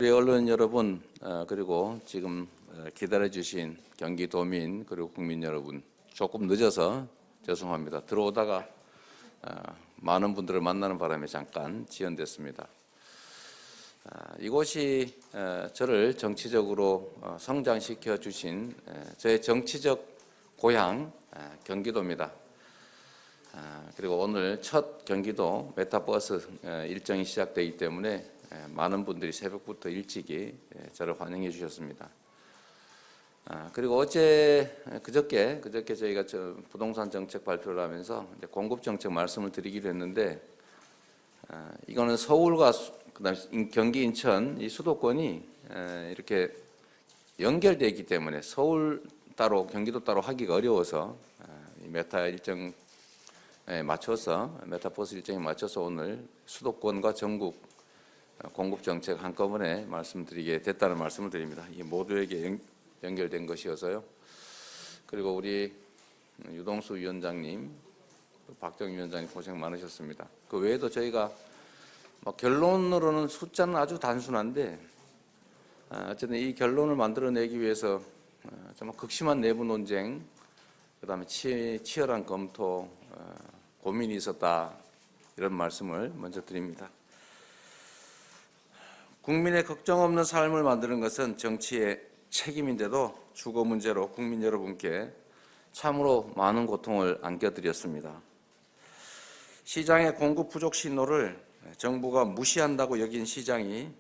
우리 언론 여러분, 그리고 지금 기다려주신 경기도민 그리고 국민 여러분, 조금 늦어서 죄송합니다. 들어오다가 많은 분들을 만나는 바람에 잠깐 지연됐습니다. 이곳이 저를 정치적으로 성장시켜 주신 저의 정치적 고향 경기도입니다. 그리고 오늘 첫 경기도 메타버스 일정이 시작되기 때문에 많은 분들이 새벽부터 일찍이 저를 환영해 주셨습니다. 그리고 그저께 저희가 부동산 정책 발표를 하면서 공급 정책 말씀을 드리기로 했는데, 이거는 서울과 그다음에 경기, 인천 이 수도권이 이렇게 연결되어 있기 때문에 서울 따로 경기도 따로 하기가 어려워서 메타 일정에 맞춰서 메타버스 일정에 맞춰서 오늘 수도권과 전국 공급 정책 한꺼번에 말씀드리게 됐다는 말씀을 드립니다. 이게 모두에게 연결된 것이어서요. 그리고 우리 유동수 위원장님, 박정희 위원장님 고생 많으셨습니다. 그 외에도 저희가 결론으로는 숫자는 아주 단순한데, 어쨌든 이 결론을 만들어내기 위해서 정말 극심한 내부 논쟁, 그다음에 치열한 검토, 고민이 있었다, 이런 말씀을 먼저 드립니다. 국민의 걱정 없는 삶을 만드는 것은 정치의 책임인데도 주거 문제로 국민 여러분께 참으로 많은 고통을 안겨드렸습니다. 시장의 공급 부족 신호를 정부가 무시한다고 여긴 시장이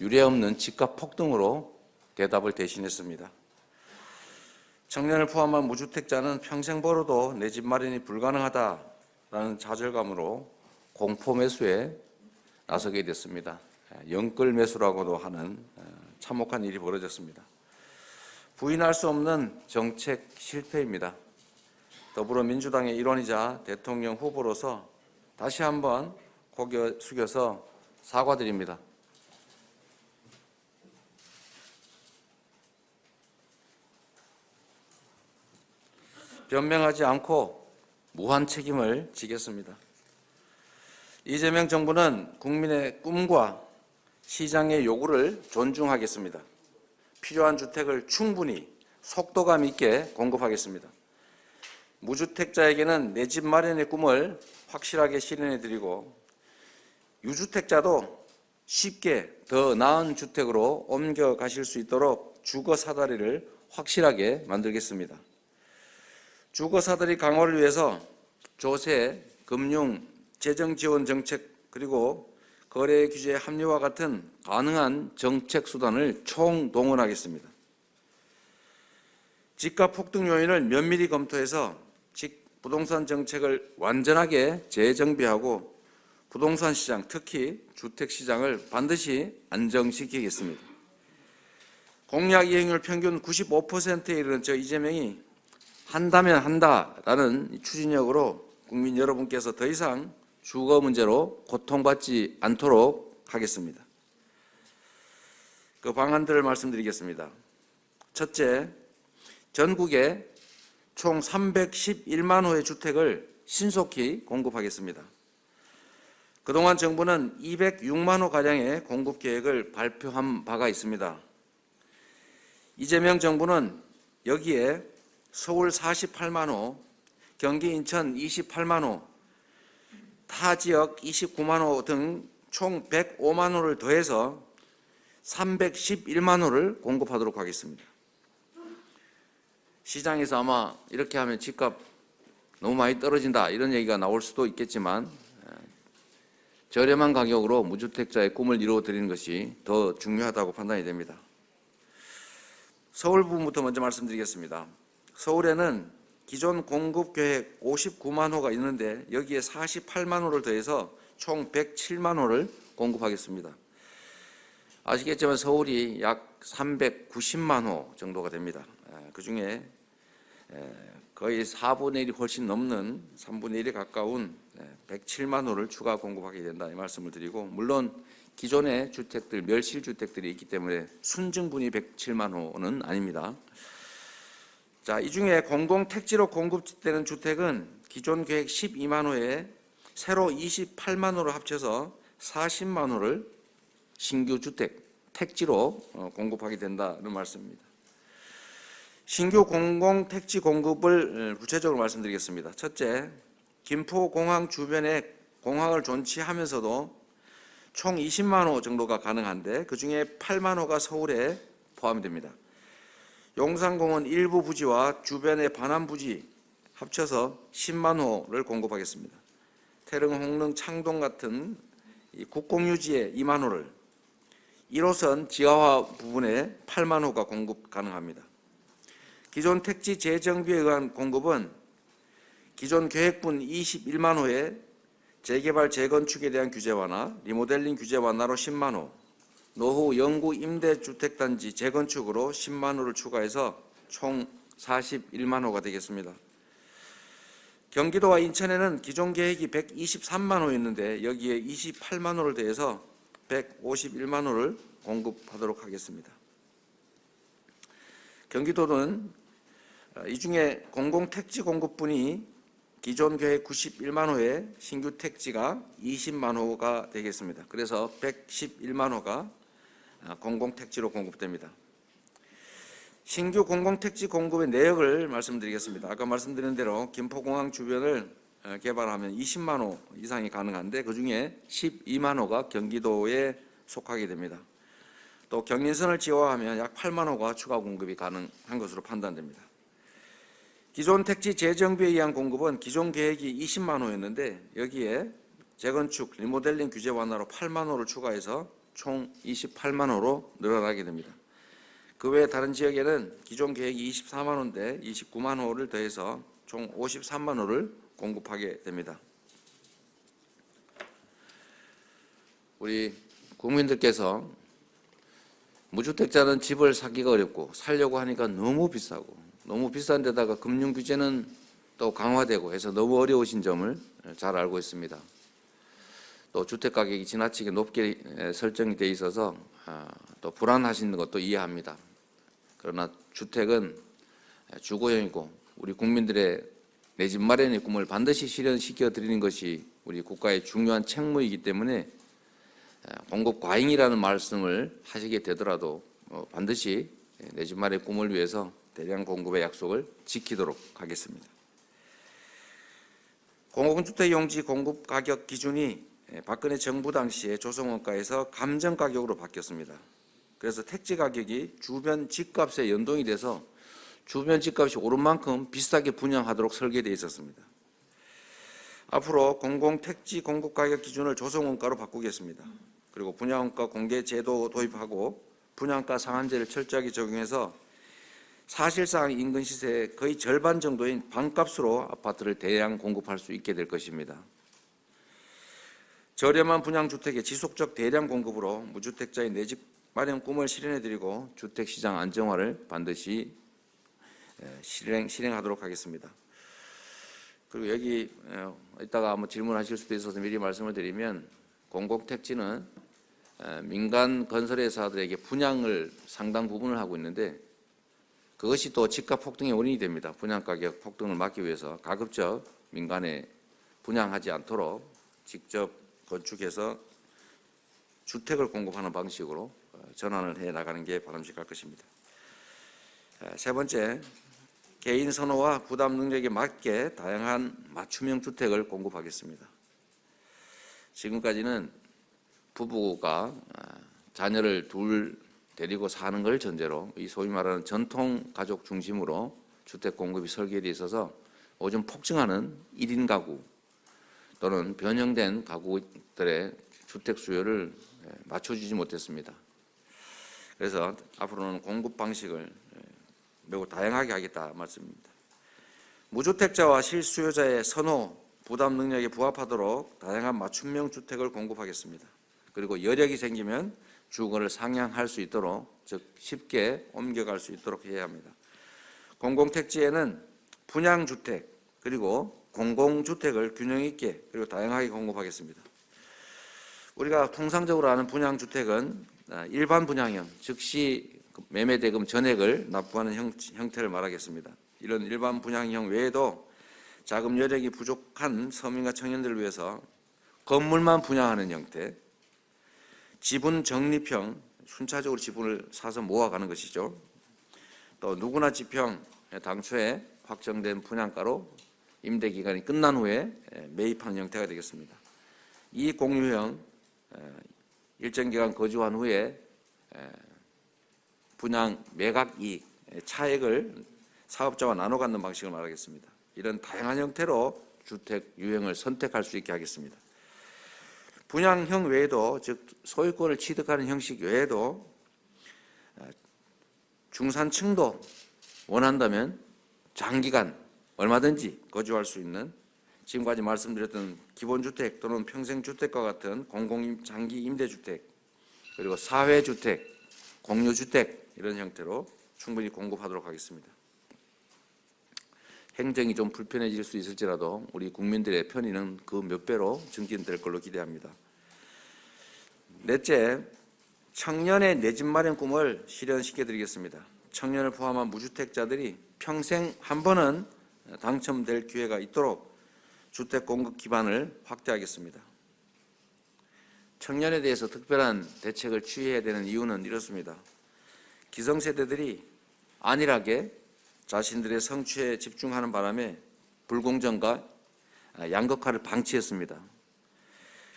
유례없는 집값 폭등으로 대답을 대신했습니다. 청년을 포함한 무주택자는 평생 벌어도 내 집 마련이 불가능하다라는 좌절감으로 공포 매수에 나서게 됐습니다. 영끌 매수라고도 하는 참혹한 일이 벌어졌습니다. 부인할 수 없는 정책 실패입니다. 더불어민주당의 일원이자 대통령 후보로서 다시 한번 고개 숙여서 사과드립니다. 변명하지 않고 무한 책임을 지겠습니다. 이재명 정부는 국민의 꿈과 시장의 요구를 존중하겠습니다. 필요한 주택을 충분히 속도감 있게 공급하겠습니다. 무주택자에게는 내 집 마련의 꿈을 확실하게 실현해드리고, 유주택자도 쉽게 더 나은 주택으로 옮겨가실 수 있도록 주거 사다리를 확실하게 만들겠습니다. 주거 사다리 강화를 위해서 조세, 금융, 재정 지원 정책, 그리고 거래 규제 합리화 같은 가능한 정책 수단을 총동원하겠습니다. 집값 폭등 요인을 면밀히 검토해서 부동산 정책을 완전하게 재정비하고 부동산 시장, 특히 주택 시장을 반드시 안정시키겠습니다. 공약 이행률 평균 95%에 이르는 이재명이 한다면 한다라는 추진력으로 국민 여러분께서 더 이상 주거 문제로 고통받지 않도록 하겠습니다. 그 방안들을 말씀드리겠습니다. 첫째, 전국에 총 311만 호의 주택을 신속히 공급하겠습니다. 그동안 정부는 206만 호가량의 공급 계획을 발표한 바가 있습니다. 이재명 정부는 여기에 서울 48만 호, 경기 인천 28만 호, 타 지역 29만 호 등 총 105만 호를 더해서 311만 호를 공급하도록 하겠습니다. 시장에서 아마 이렇게 하면 집값 너무 많이 떨어진다 이런 얘기가 나올 수도 있겠지만, 저렴한 가격으로 무주택자의 꿈을 이루어드리는 것이 더 중요하다고 판단이 됩니다. 서울 부분부터 먼저 말씀드리겠습니다. 서울에는 기존 공급 계획 59만 호가 있는데 여기에 48만 호를 더해서 총 107만 호를 공급하겠습니다. 아시겠지만 서울이 약 390만 호 정도가 됩니다. 그중에 거의 4분의 1이 훨씬 넘는 3분의 1에 가까운 107만 호를 추가 공급하게 된다, 이 말씀을 드리고, 물론 기존의 주택들, 멸실주택들이 있기 때문에 순증분이 107만 호는 아닙니다. 자, 이 중에 공공택지로 공급되는 주택은 기존 계획 12만 호에 새로 28만 호를 합쳐서 40만 호를 신규 주택 택지로 공급하게 된다는 말씀입니다. 신규 공공택지 공급을 구체적으로 말씀드리겠습니다. 첫째, 김포공항 주변에 공항을 존치하면서도 총 20만 호 정도가 가능한데 그중에 8만 호가 서울에 포함됩니다. 용산공원 일부 부지와 주변의 반환 부지 합쳐서 10만 호를 공급하겠습니다. 태릉, 홍릉, 창동 같은 국공유지에 2만 호를, 1호선 지하화 부분에 8만 호가 공급 가능합니다. 기존 택지 재정비에 의한 공급은 기존 계획분 21만 호에 재개발, 재건축에 대한 규제 완화, 리모델링 규제 완화로 10만 호, 노후 영구 임대주택단지 재건축으로 10만 호를 추가해서 총 41만 호가 되겠습니다. 경기도와 인천에는 기존 계획이 123만 호였는데 여기에 28만 호를 더해서 151만 호를 공급하도록 하겠습니다. 경기도는 이 중에 공공택지 공급분이 기존 계획 91만 호에 신규 택지가 20만 호가 되겠습니다. 그래서 111만 호가 공공택지로 공급됩니다. 신규 공공택지 공급의 내역을 말씀드리겠습니다. 아까 말씀드린 대로 김포공항 주변을 개발하면 20만 호 이상이 가능한데 그중에 12만 호가 경기도에 속하게 됩니다. 또 경인선을 지화하면 약 8만 호가 추가 공급이 가능한 것으로 판단됩니다. 기존 택지 재정비에 의한 공급은 기존 계획이 20만 호였는데 여기에 재건축, 리모델링 규제 완화로 8만 호를 추가해서 총 28만 호로 늘어나게 됩니다. 그 외 다른 지역에는 기존 계획이 24만 호인데 29만 호를 더해서 총 53만 호를 공급하게 됩니다. 우리 국민들께서 무주택자는 집을 사기가 어렵고 살려고 하니까 너무 비싸고 너무 비싼 데다가 금융 규제는 또 강화되고 해서 너무 어려우신 점을 잘 알고 있습니다. 또 주택 가격이 지나치게 높게 설정이 돼 있어서 또 불안하신 것도 이해합니다. 그러나 주택은 주거용이고 우리 국민들의 내 집 마련의 꿈을 반드시 실현시켜 드리는 것이 우리 국가의 중요한 책무이기 때문에 공급 과잉이라는 말씀을 하시게 되더라도 반드시 내 집 마련의 꿈을 위해서 대량 공급의 약속을 지키도록 하겠습니다. 공공주택 용지 공급 가격 기준이 박근혜 정부 당시에 조성원가에서 감정 가격으로 바뀌었습니다. 그래서 택지 가격이 주변 집값에 연동이 돼서 주변 집값이 오른 만큼 비싸게 분양하도록 설계되어 있었습니다. 앞으로 공공택지 공급 가격 기준을 조성원가로 바꾸겠습니다. 그리고 분양원가 공개 제도 도입하고 분양가 상한제를 철저하게 적용해서 사실상 인근 시세의 거의 절반 정도인 반값으로 아파트를 대량 공급할 수 있게 될 것입니다. 저렴한 분양주택의 지속적 대량 공급으로 무주택자의 내 집 마련 꿈을 실현해드리고 주택시장 안정화를 반드시 실행하도록 하겠습니다. 그리고 여기 이따가 한번 질문하실 수도 있어서 미리 말씀을 드리면 공공택지는 민간 건설회사들에게 분양을 상당 부분을 하고 있는데 그것이 또 집값 폭등의 원인이 됩니다. 분양가격 폭등을 막기 위해서 가급적 민간에 분양하지 않도록 직접 건축해서 주택을 공급하는 방식으로 전환을 해 나가는 게 바람직할 것입니다. 세 번째, 개인 선호와 부담 능력에 맞게 다양한 맞춤형 주택을 공급하겠습니다. 지금까지는 부부가 자녀를 둘 데리고 사는 걸 전제로 이 소위 말하는 전통 가족 중심으로 주택 공급이 설계되어 있어서 요즘 폭증하는 1인 가구 또는 변형된 가구들의 주택 수요를 맞춰주지 못했습니다. 그래서 앞으로는 공급 방식을 매우 다양하게 하겠다 말씀입니다. 무주택자와 실수요자의 선호, 부담 능력에 부합하도록 다양한 맞춤형 주택을 공급하겠습니다. 그리고 여력이 생기면 주거를 상향할 수 있도록, 즉 쉽게 옮겨갈 수 있도록 해야 합니다. 공공택지에는 분양주택 그리고 공공주택을 균형 있게 그리고 다양하게 공급하겠습니다. 우리가 통상적으로 아는 분양주택은 일반 분양형, 즉시 매매대금 전액을 납부하는 형태를 말하겠습니다. 이런 일반 분양형 외에도 자금 여력이 부족한 서민과 청년들을 위해서 건물만 분양하는 형태, 지분 적립형 순차적으로 지분을 사서 모아가는 것이죠. 또 누구나 지평 당초에 확정된 분양가로 임대 기간이 끝난 후에 매입하는 형태가 되겠습니다. 이 공유형 일정 기간 거주한 후에 분양 매각 이익 차액을 사업자와 나눠 갖는 방식을 말하겠습니다. 이런 다양한 형태로 주택 유형을 선택할 수 있게 하겠습니다. 분양형 외에도, 즉 소유권을 취득하는 형식 외에도 중산층도 원한다면 장기간 얼마든지 거주할 수 있는, 지금까지 말씀드렸던 기본주택 또는 평생주택과 같은 장기 임대주택, 그리고 사회주택, 공유주택 이런 형태로 충분히 공급하도록 하겠습니다. 행정이 좀 불편해질 수 있을지라도 우리 국민들의 편의는 그 몇 배로 증진될 걸로 기대합니다. 넷째, 청년의 내 집 마련 꿈을 실현시켜 드리겠습니다. 청년을 포함한 무주택자들이 평생 한 번은 당첨될 기회가 있도록 주택 공급 기반을 확대하겠습니다. 청년에 대해서 특별한 대책을 취해야 되는 이유는 이렇습니다. 기성세대들이 안일하게 자신들의 성취에 집중하는 바람에 불공정과 양극화를 방치했습니다.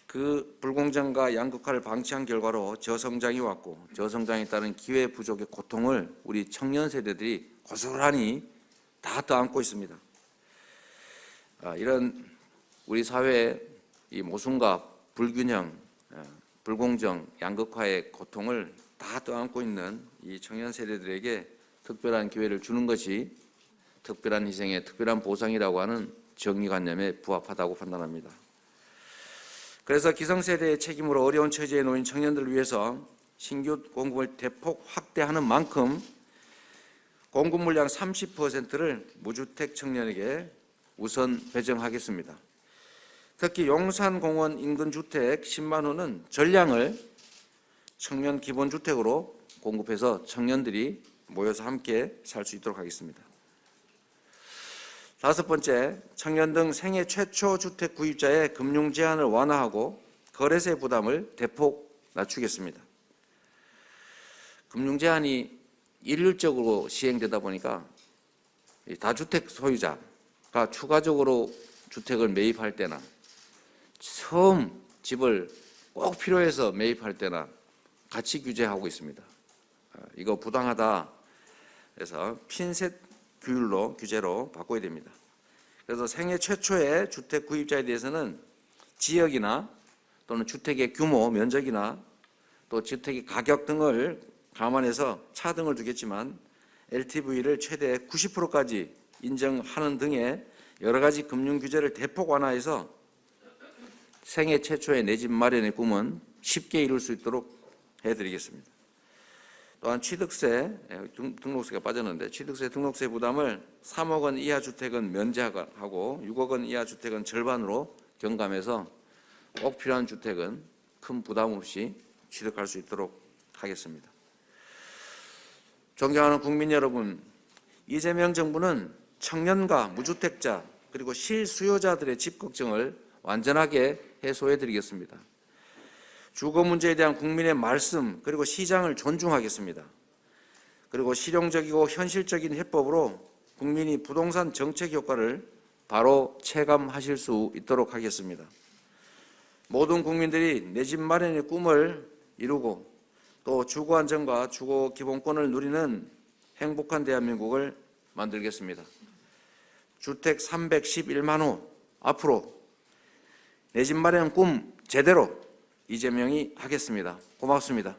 그 불공정과 양극화를 방치한 결과로 저성장이 왔고, 저성장에 따른 기회 부족의 고통을 우리 청년 세대들이 고스란히 다 떠안고 있습니다. 이런 우리 사회의 이 모순과 불균형, 불공정, 양극화의 고통을 다 떠안고 있는 이 청년 세대들에게 특별한 기회를 주는 것이 특별한 희생의 특별한 보상이라고 하는 정의관념에 부합하다고 판단합니다. 그래서 기성세대의 책임으로 어려운 처지에 놓인 청년들을 위해서 신규 공급을 대폭 확대하는 만큼 공급 물량 30%를 무주택 청년에게 우선 배정하겠습니다. 특히 용산공원 인근 주택 10만 호는 전량을 청년 기본주택으로 공급해서 청년들이 모여서 함께 살 수 있도록 하겠습니다. 다섯 번째, 청년 등 생애 최초 주택 구입자의 금융 제한을 완화하고 거래세 부담을 대폭 낮추겠습니다. 금융 제한이 일률적으로 시행되다 보니까 다주택 소유자가 추가적으로 주택을 매입할 때나 처음 집을 꼭 필요해서 매입할 때나 같이 규제하고 있습니다. 이거 부당하다 해서 핀셋 규제로 바꿔야 됩니다. 그래서 생애 최초의 주택 구입자에 대해서는 지역이나 또는 주택의 규모, 면적이나 또 주택의 가격 등을 감안해서 차등을 두겠지만 LTV를 최대 90%까지 인정하는 등의 여러 가지 금융 규제를 대폭 완화해서 생애 최초의 내 집 마련의 꿈은 쉽게 이룰 수 있도록 해드리겠습니다. 또한 취득세, 등록세가 빠졌는데 취득세 등록세 부담을 3억 원 이하 주택은 면제하고 6억 원 이하 주택은 절반으로 경감해서 꼭 필요한 주택은 큰 부담 없이 취득할 수 있도록 하겠습니다. 존경하는 국민 여러분, 이재명 정부는 청년과 무주택자 그리고 실수요자들의 집 걱정을 완전하게 해소해드리겠습니다. 주거 문제에 대한 국민의 말씀 그리고 시장을 존중하겠습니다. 그리고 실용적이고 현실적인 해법으로 국민이 부동산 정책 효과를 바로 체감하실 수 있도록 하겠습니다. 모든 국민들이 내 집 마련의 꿈을 이루고 또 주거 안정과 주거 기본권을 누리는 행복한 대한민국을 만들겠습니다. 주택 311만 호 앞으로 내 집 마련 꿈 제대로 이재명이 하겠습니다. 고맙습니다.